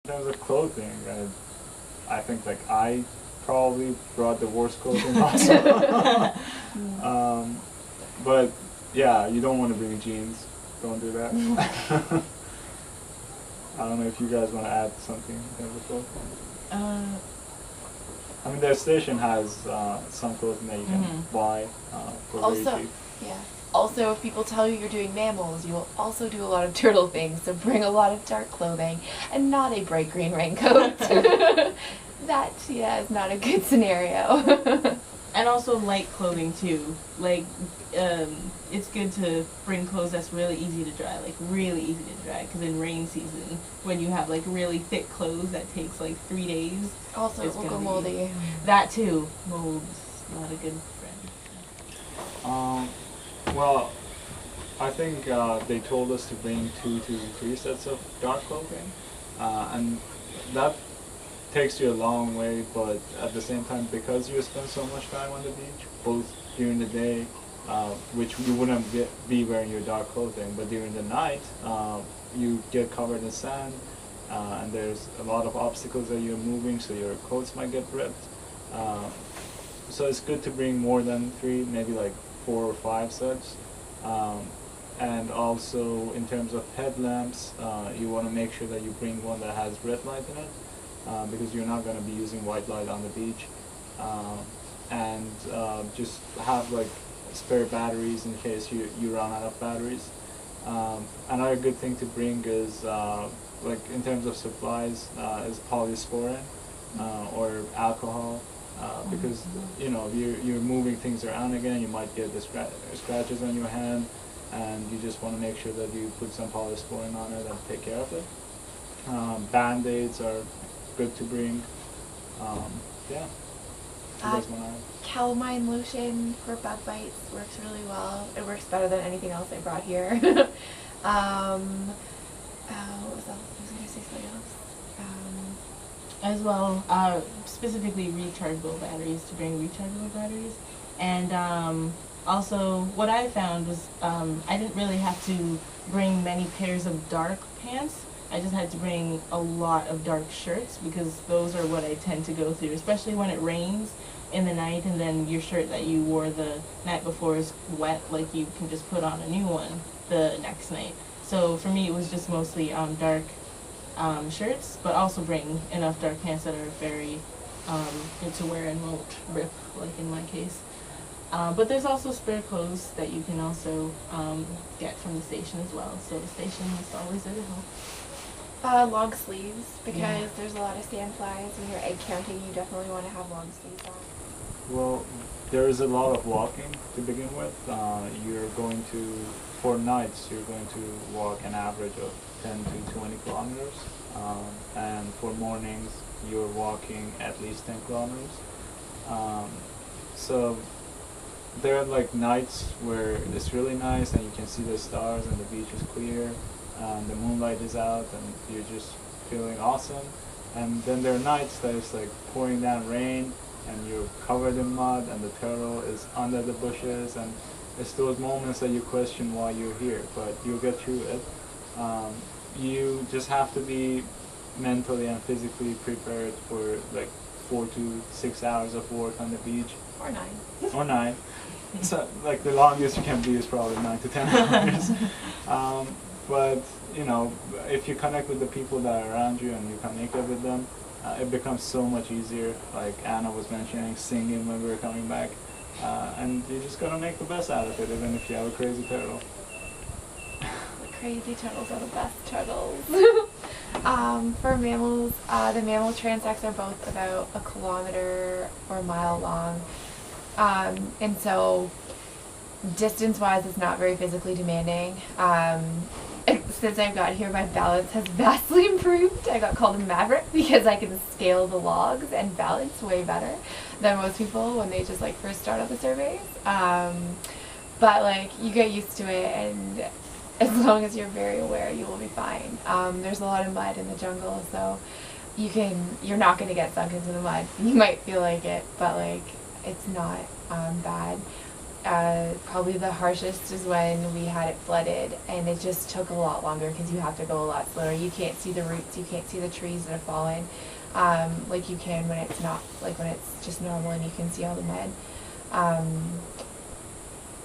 In terms of clothing, I think like I probably brought the worst clothing also. But yeah, you don't want to bring jeans. Don't do that. I don't know if you guys want to add something in terms of clothing. I mean, their station has some clothing that you can buy for also, very cheap. yeah. Also, if people tell you you're doing mammals, you will also do a lot of turtle things, so bring a lot of dark clothing and not a bright green raincoat. That, yeah, is not a good scenario. And also light clothing too. Like, it's good to bring clothes that's really easy to dry, like really easy to dry. Because in rain season, when you have like really thick clothes that takes like 3 days, Also, it will go moldy. That too, mold's not a good friend. Well, I think they told us to bring 2 to 3 sets of dark clothing, and that takes you a long way, but at the same time, because you spend so much time on the beach, both during the day, which you wouldn't be wearing your dark clothing, but during the night, you get covered in sand, and there's a lot of obstacles that you're moving, so your coats might get ripped. So it's good to bring more than 3, maybe like 4 or 5 sets. And also in terms of headlamps, you want to make sure that you bring one that has red light in it, because you're not going to be using white light on the beach. And just have like spare batteries in case you run out of batteries. Another good thing to bring is like in terms of supplies is polysporin or alcohol. Because you know you're moving things around again, you might get the scratches on your hand, and you just want to make sure that you put some polysporin on it and take care of it. Band-aids are good to bring. Yeah. You guys want to? Calamine lotion for bug bites works really well. It works better than anything else I brought here. What was else? I was going to say something else. As well, specifically rechargeable batteries, to bring rechargeable batteries. And also, what I found was I didn't really have to bring many pairs of dark pants. I just had to bring a lot of dark shirts, because those are what I tend to go through, especially when it rains in the night and then your shirt that you wore the night before is wet, like you can just put on a new one the next night. So for me, it was just mostly dark shirts, but also bring enough dark pants that are very good to wear and won't rip, like in my case. But there's also spare clothes that you can also get from the station as well. So the station is always there to help. Long sleeves, because there's a lot of sandflies. When you're egg counting, you definitely want to have long sleeves on. Well, there is a lot of walking to begin with. You're going to, for nights, you're going to walk an average of 10 to 20 kilometers. And for mornings, you're walking at least 10 kilometers. So there are like nights where it's really nice and you can see the stars and the beach is clear and the moonlight is out and you're just feeling awesome. And then there are nights that it's like pouring down rain and you're covered in mud and the turtle is under the bushes, and it's those moments that you question why you're here, but you'll get through it. You just have to be mentally and physically prepared for like 4 to 6 hours of work on the beach. Or 9. Or 9. So like the longest you can be is probably 9 to 10 hours. But you know, if you connect with the people that are around you and you connect with them, it becomes so much easier. Like Anna was mentioning, singing when we were coming back, and you just gotta make the best out of it, even if you have a crazy turtle. The crazy turtles are the best turtles. For mammals, the mammal transects are both about 1 kilometer or a mile long, and so distance-wise, it's not very physically demanding. Since I've got here, my balance has vastly improved. I got called a maverick because I can scale the logs and balance way better than most people when they just like first start on the surveys. But like you get used to it, and as long as you're very aware, you will be fine. There's a lot of mud in the jungle, so you're not going to get sunk into the mud. You might feel like it, but like it's not bad. Probably the harshest is when we had it flooded, and it just took a lot longer because you have to go a lot slower. You can't see the roots, you can't see the trees that have fallen, like you can when it's not, like when it's just normal and you can see all the mud.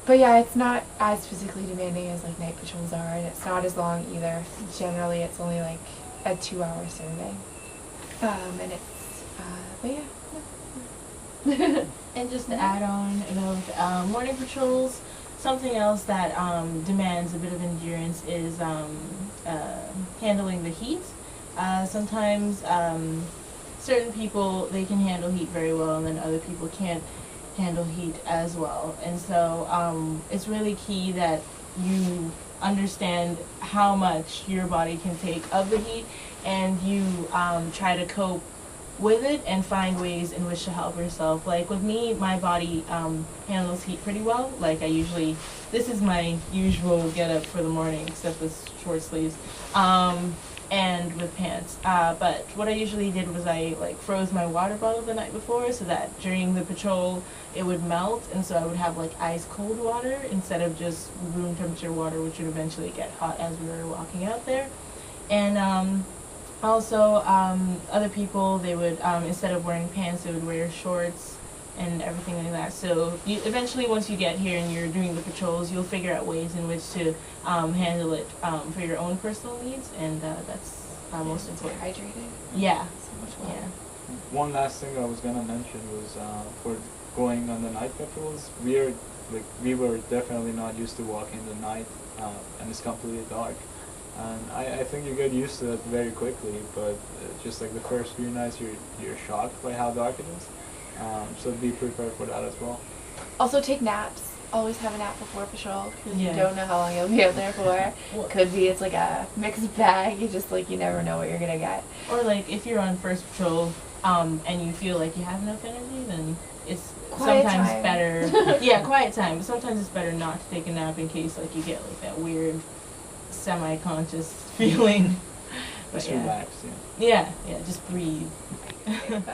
But yeah, it's not as physically demanding as like night patrols are, and it's not as long either. Generally, it's only like a 2-hour survey, and it's, but yeah. And just to add on about morning patrols, something else that demands a bit of endurance is handling the heat. Sometimes certain people, they can handle heat very well, and then other people can't handle heat as well. And so it's really key that you understand how much your body can take of the heat, and you try to cope with it and find ways in which to help yourself. Like with me, my body handles heat pretty well. Like this is my usual get up for the morning, except with short sleeves and with pants. But what I usually did was I like froze my water bottle the night before so that during the patrol it would melt, and so I would have like ice cold water instead of just room temperature water, which would eventually get hot as we were walking out there. And also, other people, they would, instead of wearing pants, they would wear shorts and everything like that. So eventually, once you get here and you're doing the patrols, you'll figure out ways in which to handle it for your own personal needs, and that's most important. Hydrated. Yeah. So much water. Yeah. One last thing I was gonna mention was for going on the night patrols, we were definitely not used to walking in the night, and it's completely dark. And I think you get used to it very quickly, but just like the first few nights, you're shocked by how dark it is. So be prepared for that as well. Also take naps. Always have a nap before patrol, because Yeah. you don't know how long you'll be out there for. Could be it's like a mixed bag. You never know what you're gonna get. Or like if you're on first patrol and you feel like you have enough energy, then it's Quiet sometimes time. better. Yeah, quiet time. But sometimes it's better not to take a nap in case like you get like that weird semi-conscious feeling. But Just yeah. relax, yeah. Yeah, just breathe.